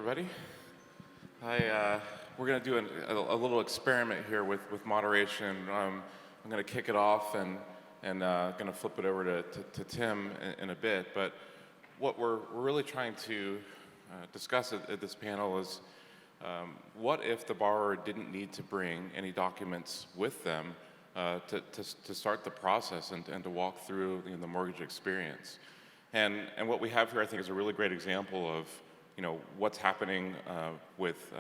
everybody. We're going to do a little experiment here with moderation. I'm going to kick it off and going to flip it over to Tim in a bit. But what we're really trying to discuss at this panel is what if the borrower didn't need to bring any documents with them to start the process and to walk through the mortgage experience. And what we have here, I think, is a really great example of what's happening with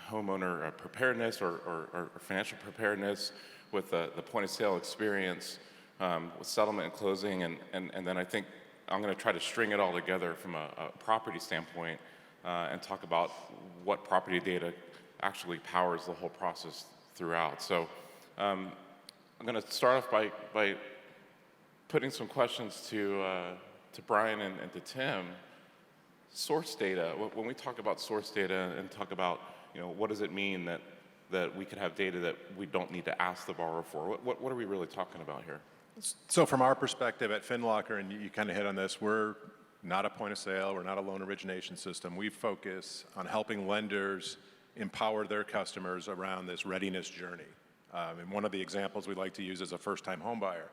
homeowner preparedness or financial preparedness with the point of sale experience, with settlement and closing, and then I think I'm going to try to string it all together from a property standpoint and talk about what property data actually powers the whole process throughout. So I'm going to start off by putting some questions to Brian and to Tim. Source data, when we talk about source data and talk about, what does it mean that we could have data that we don't need to ask the borrower for? What are we really talking about here? So from our perspective at FinLocker, and you kind of hit on this, we're not a point of sale, we're not a loan origination system. We focus on helping lenders empower their customers around this readiness journey. And one of the examples we like to use is a first-time home buyer.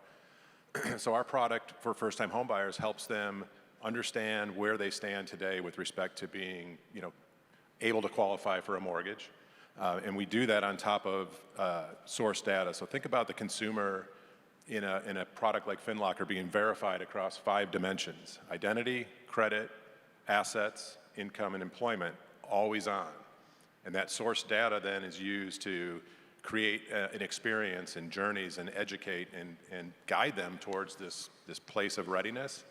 So our product for first-time home buyers helps them understand where they stand today with respect to being, able to qualify for a mortgage. And we do that on top of source data. So think about the consumer in a product like FinLocker being verified across 5 dimensions: identity, credit, assets, income, and employment, always on. And that source data then is used to create an experience and journeys and educate and guide them towards this place of readiness.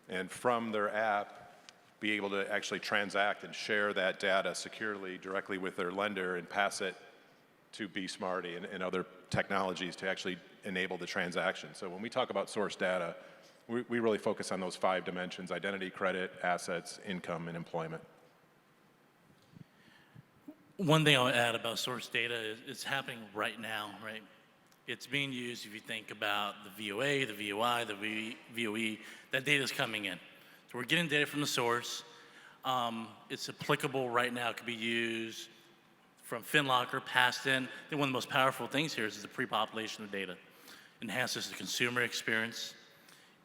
And from their app, be able to actually transact and share that data securely directly with their lender and pass it to BeSmartee and other technologies to actually enable the transaction. So when we talk about source data, we really focus on those 5 dimensions: identity, credit, assets, income, and employment. One thing I'll add about source data is it's happening right now, right? It's being used, if you think about the VOA, the VOI, the VOE, that data is coming in. So we're getting data from the source. It's applicable right now. It could be used from FinLocker, passed in. I think one of the most powerful things here is the prepopulation of data. Enhances the consumer experience.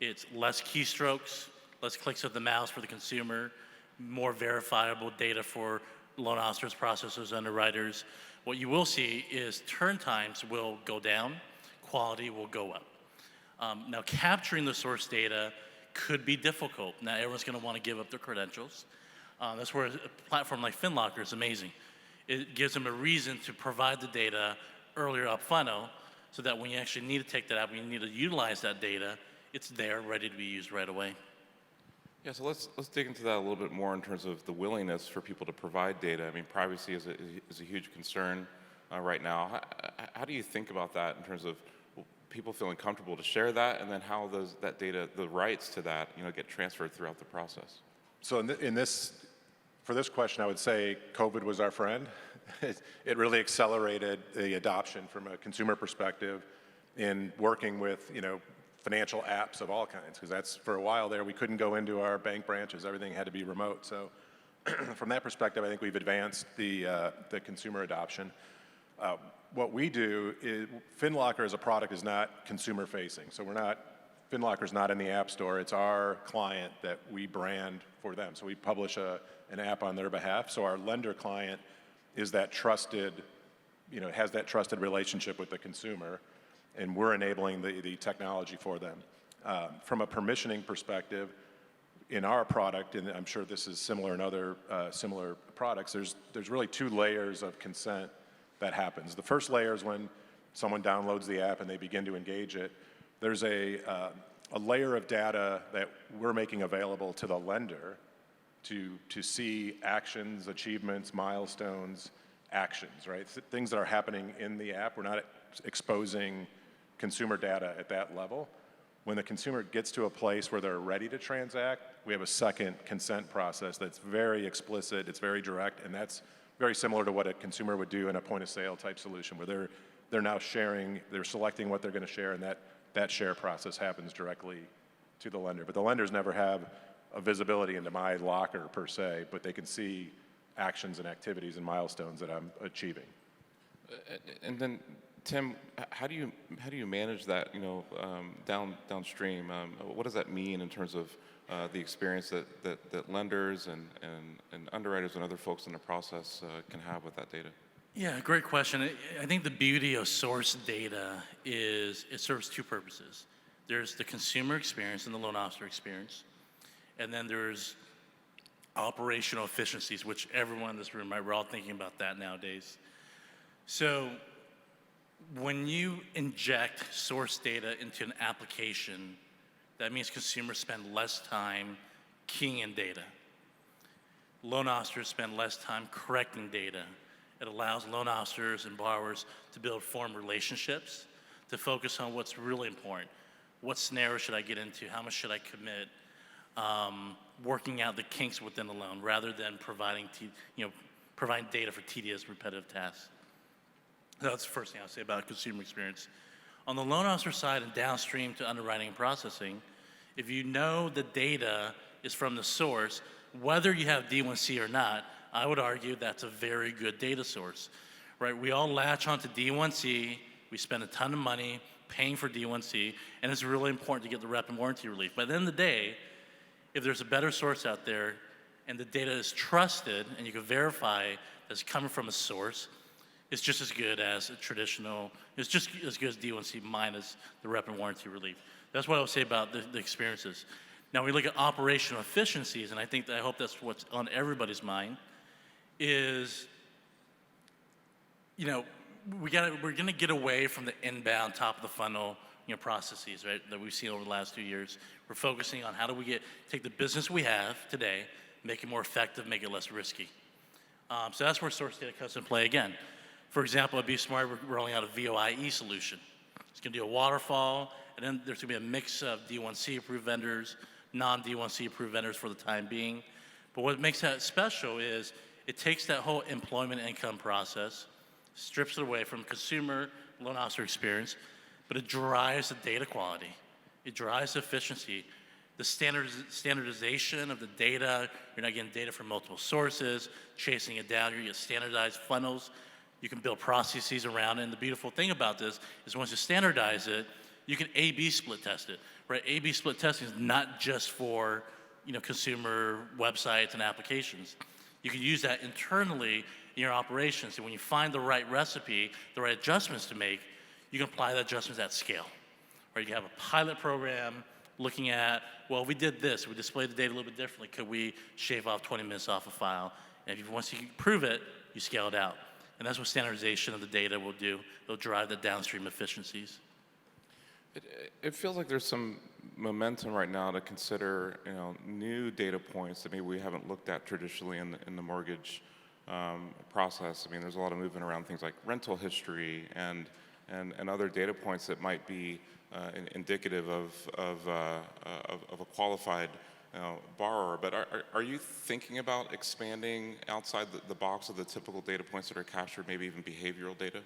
It's less keystrokes, less clicks of the mouse for the consumer, more verifiable data for loan officers, processors, underwriters. What you will see is turn times will go down, quality will go up. Now, capturing the source data could be difficult. Not everyone's going to want to give up their credentials. That's where a platform like FinLocker is amazing. It gives them a reason to provide the data earlier up funnel, so that when you actually need to take that out, when you need to utilize that data, it's there, ready to be used right away. Yeah, so let's dig into that a little bit more in terms of the willingness for people to provide data. I mean, privacy is a huge concern right now. How do you think about that in terms of people feeling comfortable to share that, and then how does that data, the rights to that, get transferred throughout the process? So for this question, I would say COVID was our friend. It really accelerated the adoption from a consumer perspective in working with, financial apps of all kinds, because that's, for a while there, we couldn't go into our bank branches. Everything had to be remote. So from that perspective, I think we've advanced the consumer adoption. What we do is, FinLocker as a product is not consumer facing. So FinLocker's not in the App Store. It's our client that we brand for them. So we publish an app on their behalf. So our lender client is that trusted, has that trusted relationship with the consumer, and we're enabling the technology for them. From a permissioning perspective, in our product, and I'm sure this is similar in other similar products, there's really 2 layers of consent that happens. The first layer is when someone downloads the app and they begin to engage it. There's a layer of data that we're making available to the lender to see actions, achievements, milestones, actions, right? Things that are happening in the app. We're not exposing consumer data at that level. When the consumer gets to a place where they're ready to transact, we have a second consent process that's very explicit, it's very direct, and that's very similar to what a consumer would do in a point of sale type solution, where they're now sharing, they're selecting what they're going to share, and that share process happens directly to the lender. But the lenders never have a visibility into my locker per se, but they can see actions and activities and milestones that I'm achieving. And then, Tim, how do you manage that? Downstream. What does that mean in terms of the experience that lenders and underwriters and other folks in the process can have with that data? Yeah, great question. I think the beauty of source data is it serves two purposes. There's the consumer experience and the loan officer experience, and then there's operational efficiencies, which everyone in this room, right, we're all thinking about that nowadays. So when you inject source data into an application, that means consumers spend less time keying in data. Loan officers spend less time correcting data. It allows loan officers and borrowers to form relationships, to focus on what's really important. What scenario should I get into? How much should I commit? Working out the kinks within the loan rather than providing data for tedious, repetitive tasks. That's the first thing I'll say about consumer experience. On the loan officer side and downstream to underwriting and processing, if you know the data is from the source, whether you have D1C or not, I would argue that's a very good data source, right? We all latch onto D1C, we spend a ton of money paying for D1C, and it's really important to get the rep and warranty relief. But at the end of the day, if there's a better source out there and the data is trusted and you can verify that it's coming from a source, it's just as good as it's just as good as D1C minus the rep and warranty relief. That's what I would say about the experiences. Now we look at operational efficiencies, and I hope that's what's on everybody's mind, is, we're gonna get away from the inbound top of the funnel, processes, right, that we've seen over the last 2 years. We're focusing on how do we take the business we have today, make it more effective, make it less risky. So that's where source data comes into play again. For example, at BeSmartee, we're rolling out a VOIE solution. It's gonna do a waterfall, and then there's gonna be a mix of D1C approved vendors, non-D1C approved vendors for the time being. But what makes that special is it takes that whole employment income process, strips it away from consumer loan officer experience, but it drives the data quality. It drives efficiency. The standardization of the data, you're not getting data from multiple sources, chasing it down, you get standardized funnels. You can build processes around it. And the beautiful thing about this is once you standardize it, you can A/B split test it, right? A/B split testing is not just for consumer websites and applications. You can use that internally in your operations. And when you find the right recipe, the right adjustments to make, you can apply the adjustments at scale. Or you can have a pilot program looking at, well, we did this, we displayed the data a little bit differently. Could we shave off 20 minutes off a file? And once you prove it, you scale it out. And that's what standardization of the data will do. It'll drive the downstream efficiencies. It feels like there's some momentum right now to consider, new data points that maybe we haven't looked at traditionally in the mortgage process. I mean, there's a lot of movement around things like rental history and other data points that might be indicative of a qualified borrower. But are you thinking about expanding outside the box of the typical data points that are captured, maybe even behavioral data?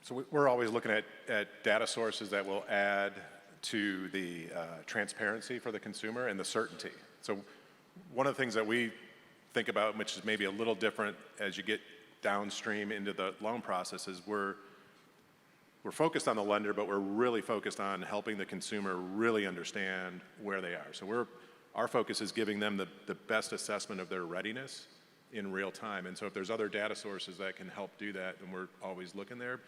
So we're always looking at data sources that will add to the transparency for the consumer and the certainty. So one of the things that we think about, which is maybe a little different as you get downstream into the loan process, is we're focused on the lender, but we're really focused on helping the consumer really understand where they are. So our focus is giving them the best assessment of their readiness in real time. And so if there's other data sources that can help do that, then we're always looking there.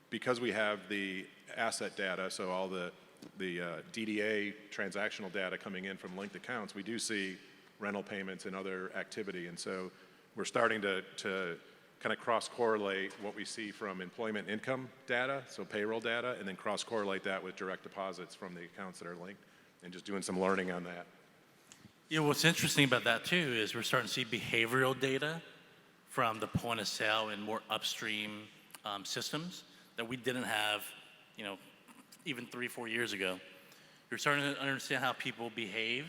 Because we have the asset data, so all the DDA transactional data coming in from linked accounts, we do see rental payments and other activity. And so we're starting to kind of cross-correlate what we see from employment income data, so payroll data, and then cross-correlate that with direct deposits from the accounts that are linked, and just doing some learning on that. Yeah, what's interesting about that too is we're starting to see behavioral data from the point of sale and more upstream systems that we didn't have, even 3-4 years ago. You're starting to understand how people behave.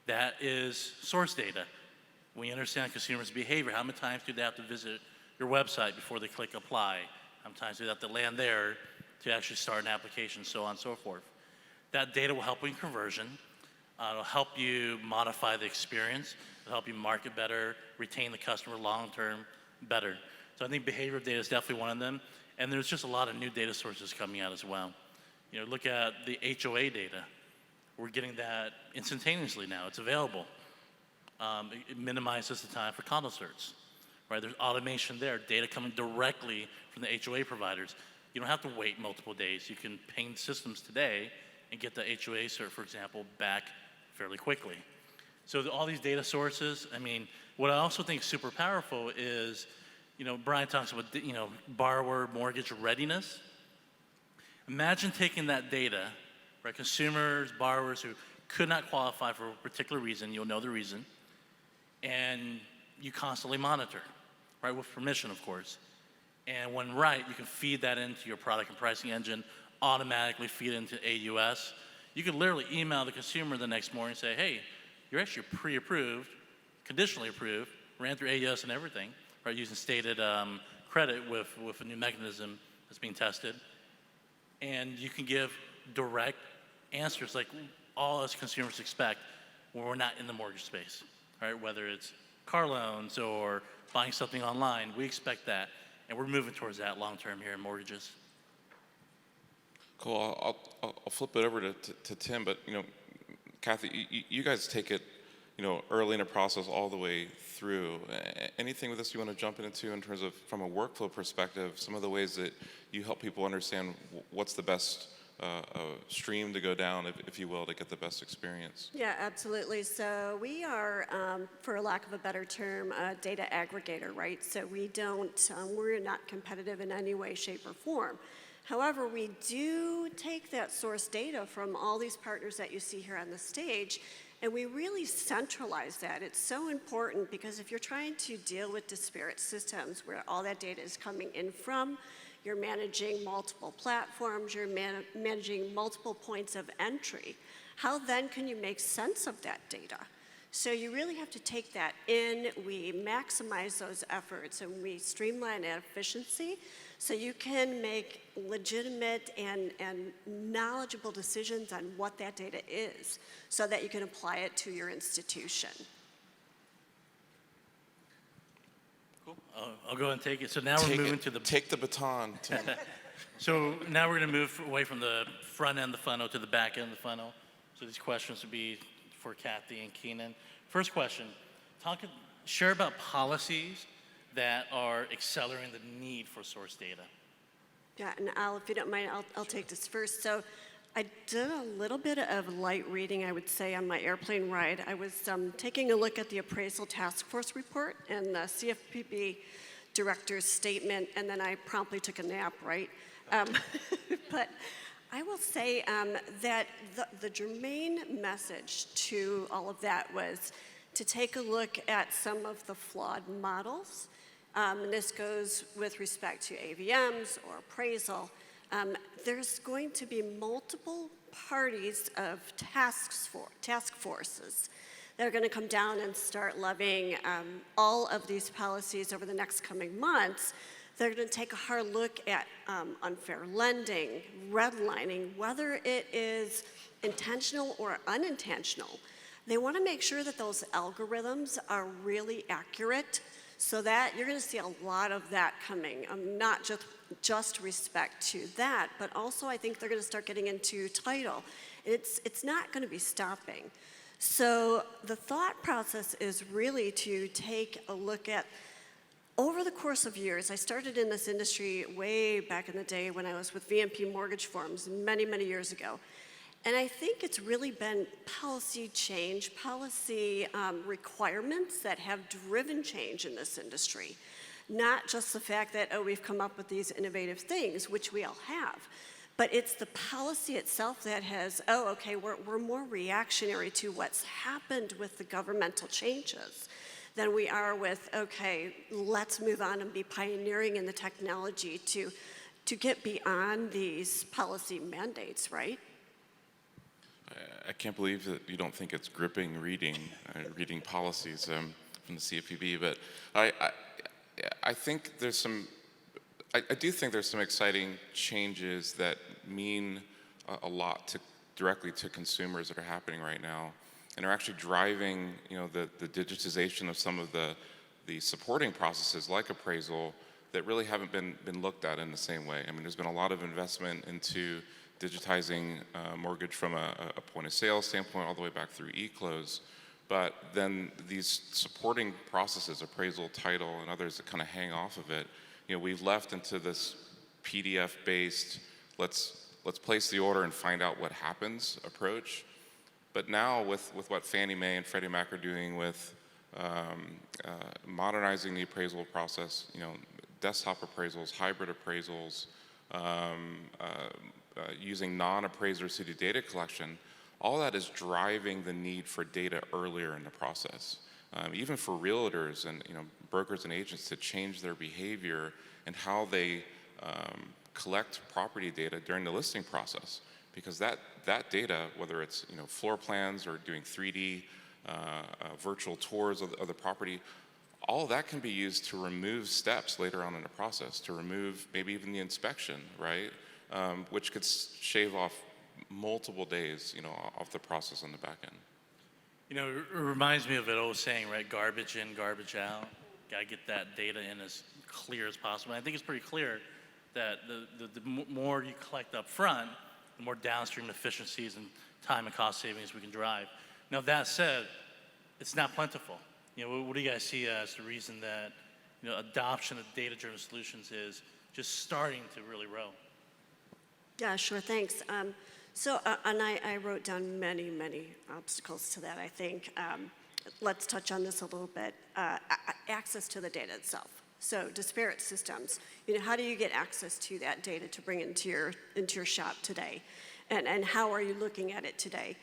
That is source data. When you understand consumers' behavior, how many times do they have to visit your website before they click apply? How many times do they have to land there to actually start an application, so on and so forth? That data will help in conversion. It'll help you modify the experience. It'll help you market better, retain the customer long-term better. So I think behavior data is definitely one of them. And there's just a lot of new data sources coming out as well. You know, look at the HOA data. We're getting that instantaneously now. It's available. It minimizes the time for condo certs, right? There's automation there, data coming directly from the HOA providers. You don't have to wait multiple days. You can ping systems today and get the HOA cert, for example, back fairly quickly. So all these data sources, I mean, what I also think is super powerful is, you know, Brian talks about, you know, borrower mortgage readiness. Imagine taking that data, right, consumers, borrowers who could not qualify for a particular reason, you'll know the reason, and you constantly monitor, right, with permission, of course. And when right, you can feed that into your product and pricing engine, automatically feed into AUS. You could literally email the consumer the next morning and say, hey, you're actually pre-approved, conditionally approved, ran through AUS and everything, right, using stated credit with a new mechanism that's being tested. And you can give direct answers like all us consumers expect when we're not in the mortgage space, right? Whether it's car loans or buying something online, we expect that. And we're moving towards that long term here in mortgages. Cool. I'll flip it over to Tim, but you know, Kathy, you guys take it, you know, early in a process all the way through. Anything with this you want to jump into in terms of, from a workflow perspective, some of the ways that you help people understand what's the best stream to go down, if you will, to get the best experience? Yeah, absolutely. So we are, for lack of a better term, a data aggregator, right? So we don't, we're not competitive in any way, shape, or form. However, we do take that source data from all these partners that you see here on the stage, and we really centralize that. It's so important because if you're trying to deal with disparate systems where all that data is coming in from, you're managing multiple platforms, you're managing multiple points of entry. How then can you make sense of that data? So you really have to take that in, we maximize those efforts, and we streamline that efficiency so you can make legitimate and knowledgeable decisions on what that data is so that you can apply it to your institution. Cool. I'll go and take it. So now we're moving to the... Take the baton, Tim. So now we're going to move away from the front end of the funnel to the back end of the funnel. So these questions would be for Kathy and Kenon. First question, share about policies that are accelerating the need for source data. Yeah, and if you don't mind, I'll take this first. So I did a little bit of light reading, I would say, on my airplane ride. I was taking a look at the appraisal task force report and the CFPB director's statement, and then I promptly took a nap, right? But I will say that the germane message to all of that was to take a look at some of the flawed models. And this goes with respect to AVMs or appraisal. There's going to be multiple parties of task forces that are going to come down and start levying all of these policies over the next coming months. They're going to take a hard look at unfair lending, redlining, whether it is intentional or unintentional. They want to make sure that those algorithms are really accurate so that you're going to see a lot of that coming, not just respect to that, but also I think they're going to start getting into title. It's not going to be stopping. So the thought process is really to take a look at, over the course of years, I started in this industry way back in the day when I was with VMP Mortgage Forms many, many years ago. And I think it's really been policy change, policy requirements that have driven change in this industry. Not just the fact that, oh, we've come up with these innovative things, which we all have, but it's the policy itself that has, oh, okay, we're more reactionary to what's happened with the governmental changes than we are with, okay, let's move on and be pioneering in the technology to get beyond these policy mandates, right? I can't believe that you don't think it's gripping reading policies from the CFPB, but I think there's some, I do think there's some exciting changes that mean a lot directly to consumers that are happening right now. and are actually driving, the digitization of some of the supporting processes like appraisal that really haven't been looked at in the same way. I mean, there's been a lot of investment into digitizing mortgage from a point of sale standpoint all the way back through e-close. But then these supporting processes, appraisal, title, and others that kind of hang off of it, we've left into this PDF-based, let's place the order and find out what happens approach. But now with what Fannie Mae and Freddie Mac are doing with modernizing the appraisal process, desktop appraisals, hybrid appraisals, using non-appraiser seeded data collection, all that is driving the need for data earlier in the process. Even for realtors and brokers and agents to change their behavior and how they collect property data during the listing process, because that data, whether it's floor plans or doing 3D virtual tours of the property, all of that can be used to remove steps later on in the process, to remove maybe even the inspection, right? Which could shave off multiple days, off the process on the back end. It reminds me of an old saying, right? Garbage in, garbage out. Got to get that data in as clear as possible. And I think it's pretty clear that the more you collect up front, the more downstream efficiencies and time and cost savings we can drive. Now, that said, it's not plentiful. What do you guys see as the reason that adoption of data-driven solutions is just starting to really roll? Yeah, sure, thanks. And I wrote down many, many obstacles to that, I think. Let's touch on this a little bit. Access to the data itself. So disparate systems. How do you get access to that data to bring into your shop today? And how are you looking at it today?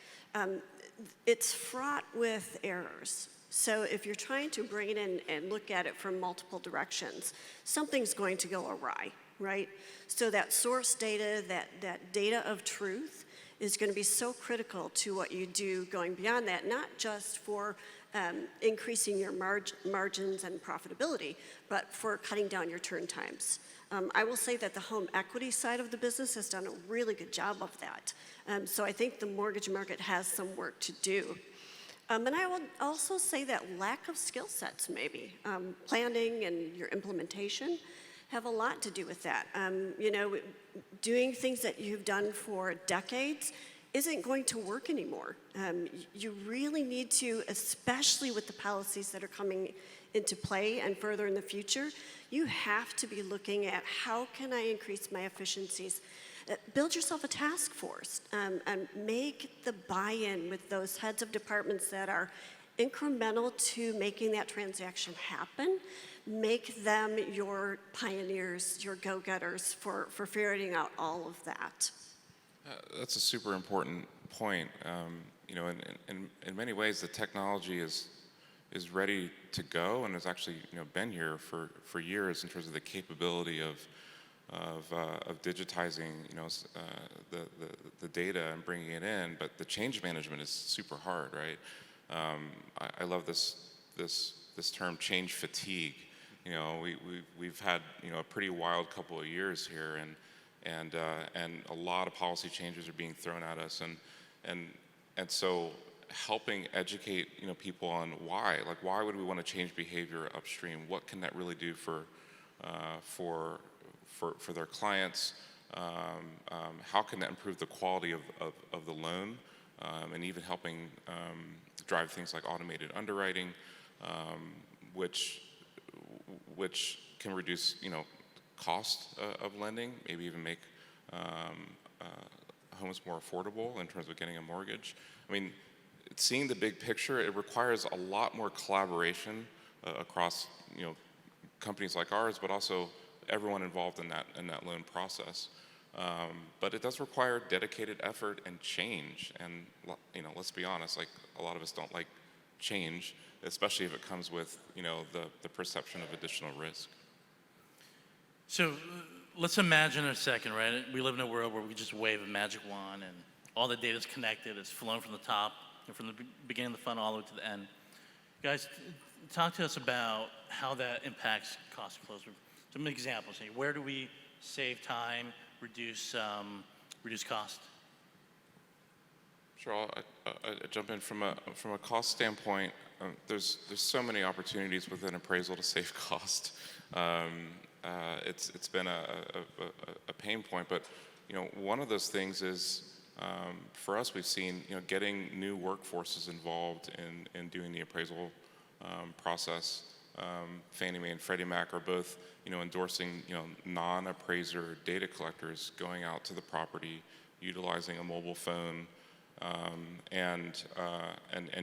It's fraught with errors. So if you're trying to bring it in and look at it from multiple directions, something's going to go awry, right? So that source data, that data of truth is going to be so critical to what you do going beyond that, not just for increasing your margins and profitability, but for cutting down your turn times. I will say that the home equity side of the business has done a really good job of that. So I think the mortgage market has some work to do. And I will also say that lack of skill sets, maybe. Planning and your implementation have a lot to do with that. Doing things that you've done for decades isn't going to work anymore. You really need to, especially with the policies that are coming into play and further in the future, you have to be looking at how can I increase my efficiencies. Build yourself a task force and make the buy-in with those heads of departments that are incremental to making that transaction happen. Make them your pioneers, your go-getters for ferreting out all of that. That's a super important point. In many ways, the technology is ready to go and has actually been here for years in terms of the capability of digitizing the data and bringing it in. But the change management is super hard, right? I love this term change fatigue. We've had a pretty wild couple of years here, and a lot of policy changes are being thrown at us, and so helping educate people on why would we want to change behavior upstream? What can that really do for their clients? How can that improve the quality of the loan, and even helping drive things like automated underwriting, which can reduce cost of lending, maybe even make homes more affordable in terms of getting a mortgage. I mean, seeing the big picture, it requires a lot more collaboration across companies like ours, but also everyone involved in that loan process. But it does require dedicated effort and change. And let's be honest, like a lot of us don't like change, especially if it comes with the perception of additional risk. So let's imagine a second, right? We live in a world where we just wave a magic wand and all the data is connected. It's flowing from the top, from the beginning of the funnel all the way to the end. Guys, talk to us about how that impacts cost of close. Some examples. Where do we save time, reduce cost? Sure, I'll jump in from a cost standpoint. There's so many opportunities within appraisal to save cost. It's been a pain point, but one of those things is for us, we've seen getting new workforces involved in doing the appraisal process. Fannie Mae and Freddie Mac are both endorsing non-appraiser data collectors going out to the property, utilizing a mobile phone, and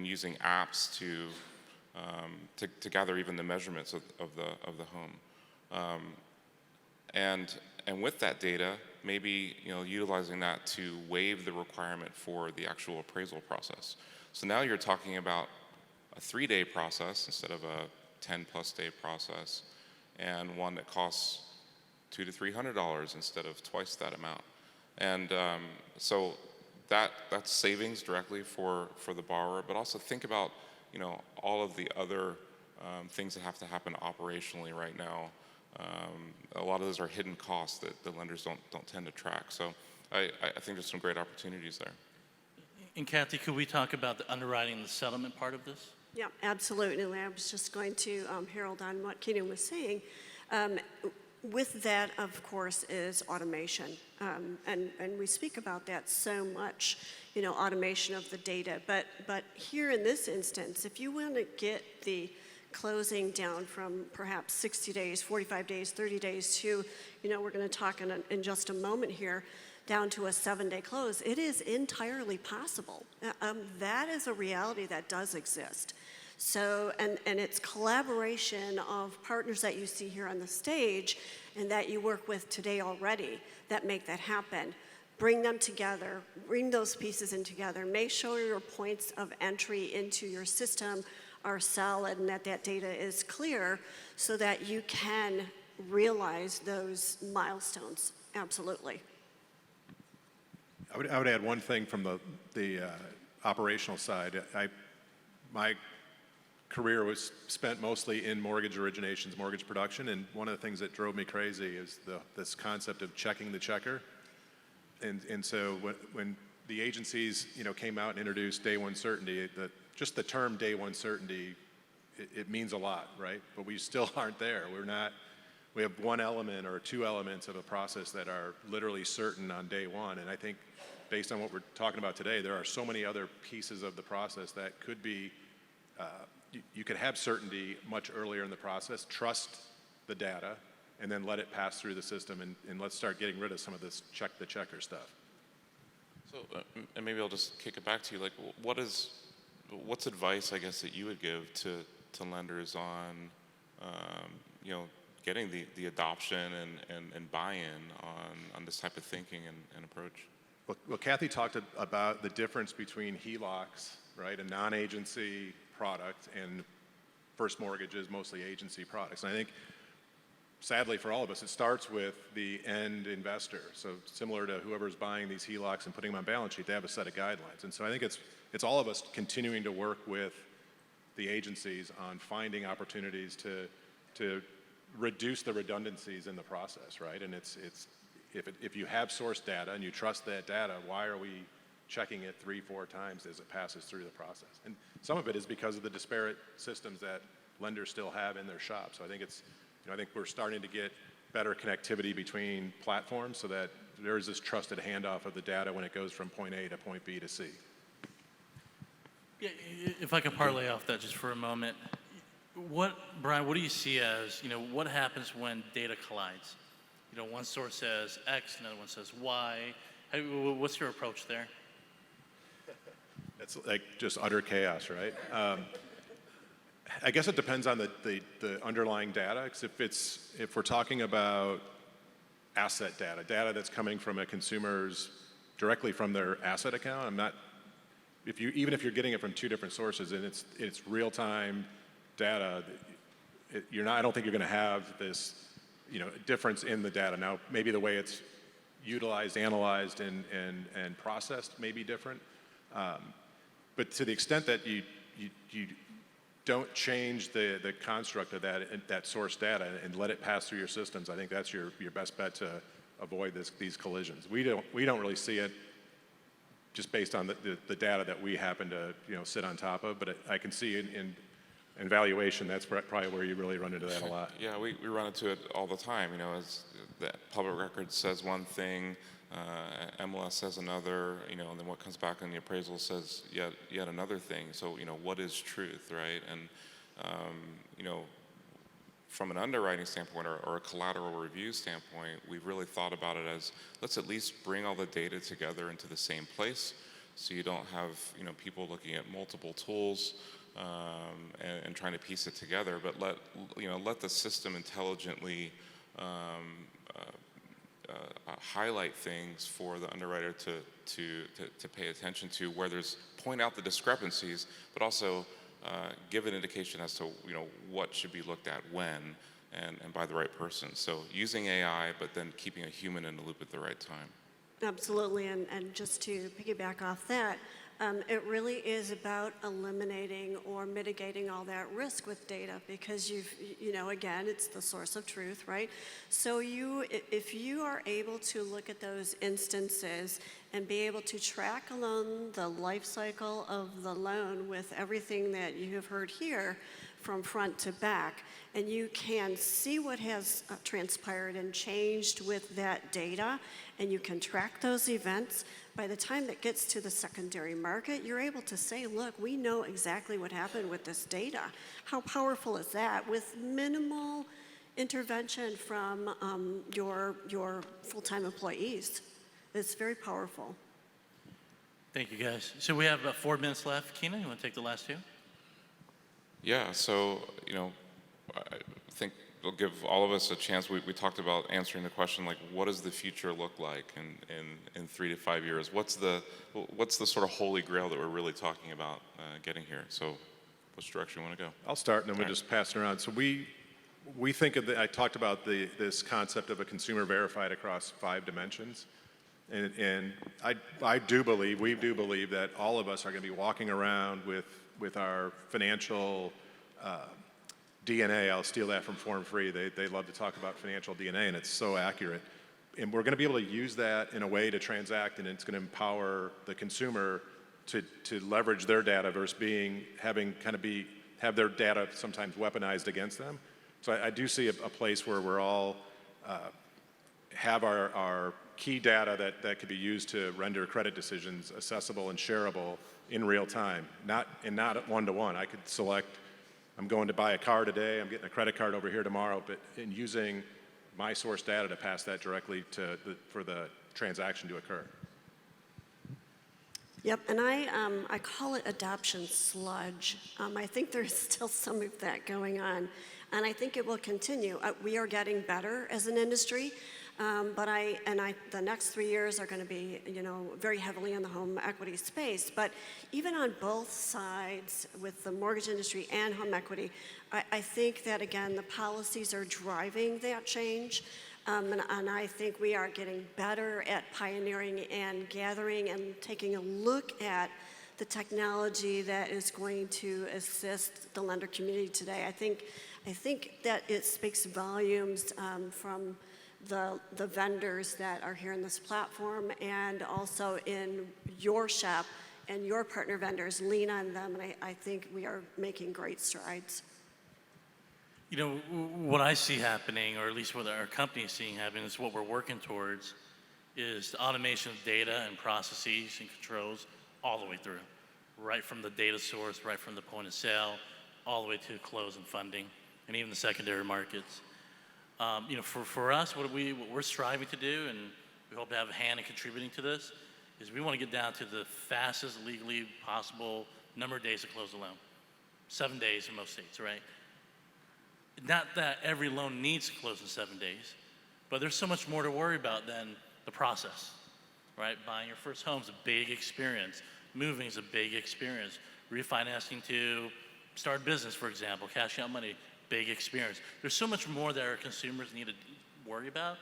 using apps to gather even the measurements of the home. And with that data, maybe utilizing that to waive the requirement for the actual appraisal process. So now you're talking about a 3-day process instead of a 10+ day process, and one that costs $200 to $300 instead of twice that amount. And so that's savings directly for the borrower, but also think about all of the other things that have to happen operationally right now. A lot of those are hidden costs that the lenders don't tend to track. So I think there's some great opportunities there. And Kathy, could we talk about the underwriting and the settlement part of this? Yeah, absolutely. I was just going to herald on what Kenon was saying. With that, of course, is automation. And we speak about that so much, automation of the data. But here in this instance, if you want to get the closing down from perhaps 60 days, 45 days, 30 days to, we're going to talk in just a moment here, down to a 7-day close, it is entirely possible. That is a reality that does exist. So, and it's collaboration of partners that you see here on the stage and that you work with today already that make that happen. Bring them together, bring those pieces in together, make sure your points of entry into your system are solid and that data is clear so that you can realize those milestones. Absolutely. I would add one thing from the operational side. My career was spent mostly in mortgage originations, mortgage production, and one of the things that drove me crazy is this concept of checking the checker. And so when the agencies came out and introduced day one certainty, just the term day one certainty, it means a lot, right? But we still aren't there. We have one element or two elements of a process that are literally certain on day one. And I think based on what we're talking about today, there are so many other pieces of the process that could be, you could have certainty much earlier in the process, trust the data, and then let it pass through the system, and let's start getting rid of some of this check the checker stuff. So, and maybe I'll just kick it back to you. Like, what's advice, I guess, that you would give to lenders on, getting the adoption and buy-in on this type of thinking and approach? Well, Kathy talked about the difference between HELOCs, right, a non-agency product, and first mortgages, mostly agency products. And I think, sadly for all of us, it starts with the end investor. So similar to whoever's buying these HELOCs and putting them on balance sheet, they have a set of guidelines. And so I think it's all of us continuing to work with the agencies on finding opportunities to reduce the redundancies in the process, right? And if you have source data and you trust that data, why are we checking it 3-4 times as it passes through the process? And some of it is because of the disparate systems that lenders still have in their shop. So I think I think we're starting to get better connectivity between platforms so that there is this trusted handoff of the data when it goes from point A to point B to C. Yeah, if I could parlay off that just for a moment, Brian, what do you see as, what happens when data collides? One source says X, another one says Y. What's your approach there? It's like just utter chaos, right? I guess it depends on the underlying data. Because if we're talking about asset data that's coming from a consumer's directly from their asset account, even if you're getting it from two different sources and it's real-time data, I don't think you're going to have this difference in the data. Now, maybe the way it's utilized, analyzed, and processed may be different. But to the extent that you don't change the construct of that source data and let it pass through your systems, I think that's your best bet to avoid these collisions. We don't really see it just based on the data that we happen to, sit on top of. But I can see in valuation, that's probably where you really run into that a lot. Yeah, we run into it all the time. As the public record says one thing, MLS says another, and then what comes back in the appraisal says yet another thing. So, what is truth, right? And, from an underwriting standpoint or a collateral review standpoint, we've really thought about it as, let's at least bring all the data together into the same place, so you don't have, people looking at multiple tools and trying to piece it together, but let the system intelligently highlight things for the underwriter to pay attention to, where point out the discrepancies, but also give an indication as to what should be looked at when and by the right person. So using AI, but then keeping a human in the loop at the right time. Absolutely, and just to piggyback off that, it really is about eliminating or mitigating all that risk with data, because again, it's the source of truth, right? So if you are able to look at those instances and be able to track along the life cycle of the loan with everything that you have heard here from front to back, and you can see what has transpired and changed with that data, and you can track those events, by the time it gets to the secondary market, you're able to say, look, we know exactly what happened with this data. How powerful is that? With minimal intervention from your full-time employees. It's very powerful. Thank you, guys. So we have about 4 minutes left. Kenon, you want to take the last two? Yeah, so, I think it'll give all of us a chance. We talked about answering the question, like, what does the future look like in 3 to 5 years? What's the sort of holy grail that we're really talking about getting here? So which direction you want to go? I'll start, and then we'll just pass it around. So we think of I talked about this concept of a consumer verified across 5 dimensions. And we do believe that all of us are going to be walking around with our financial DNA. I'll steal that from Form Free. They love to talk about financial DNA, and it's so accurate. And we're going to be able to use that in a way to transact, and it's going to empower the consumer to leverage their data versus have their data sometimes weaponized against them. So I do see a place where we're all have our key data that could be used to render credit decisions accessible and shareable in real time, not one-to-one. I could select, I'm going to buy a car today, I'm getting a credit card over here tomorrow, but in using my source data to pass that directly for the transaction to occur. Yep, and I call it adoption sludge. I think there's still some of that going on, and I think it will continue. We are getting better as an industry, but the next 3 years are going to be, very heavily in the home equity space. But even on both sides, with the mortgage industry and home equity, I think that, again, the policies are driving that change. And I think we are getting better at pioneering and gathering and taking a look at the technology that is going to assist the lender community today. I think that it speaks volumes from the vendors that are here in this platform, and also in your shop, and your partner vendors lean on them, and I think we are making great strides. What I see happening, or at least what our company is seeing happening, is what we're working towards, is the automation of data and processes and controls all the way through, right from the data source, right from the point of sale, all the way to close and funding, and even the secondary markets. For us, what we're striving to do, and we hope to have a hand in contributing to this, is we want to get down to the fastest legally possible number of days to close a loan. 7 days in most states, right? Not that every loan needs to close in 7 days, but there's so much more to worry about than the process, right? Buying your first home is a big experience. Moving is a big experience. Refinancing to start a business, for example, cashing out money, big experience. There's so much more that our consumers need to worry about.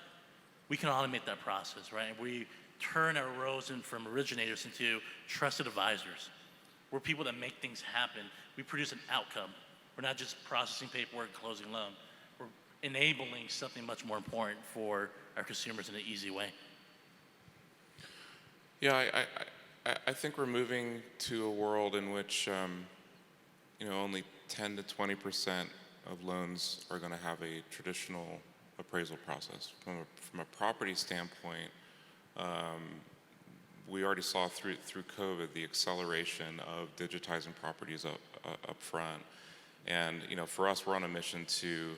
We can automate that process, right? We turn our roles from originators into trusted advisors. We're people that make things happen. We produce an outcome. We're not just processing paperwork and closing a loan. We're enabling something much more important for our consumers in an easy way. Yeah, I think we're moving to a world in which only 10 to 20% of loans are going to have a traditional appraisal process. From a property standpoint, we already saw through COVID the acceleration of digitizing properties up front, and for us, we're on a mission to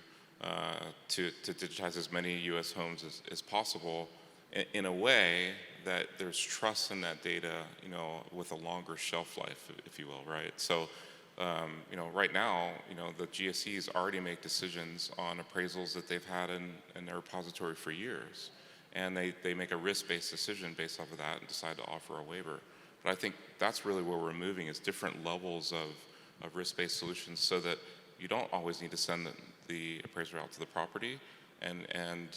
digitize as many U.S. homes as possible in a way that there's trust in that data, with a longer shelf life, if you will, right? So, right now, the GSEs already make decisions on appraisals that they've had in their repository for years. And they make a risk-based decision based off of that and decide to offer a waiver. But I think that's really where we're moving, is different levels of risk-based solutions, so that you don't always need to send the appraiser out to the property, and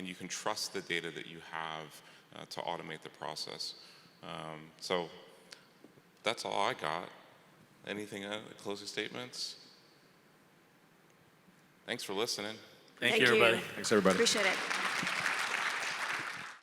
you can trust the data that you have to automate the process. So that's all I got. Anything, closing statements? Thanks for listening. Thank you, everybody. Thanks, everybody. Appreciate it.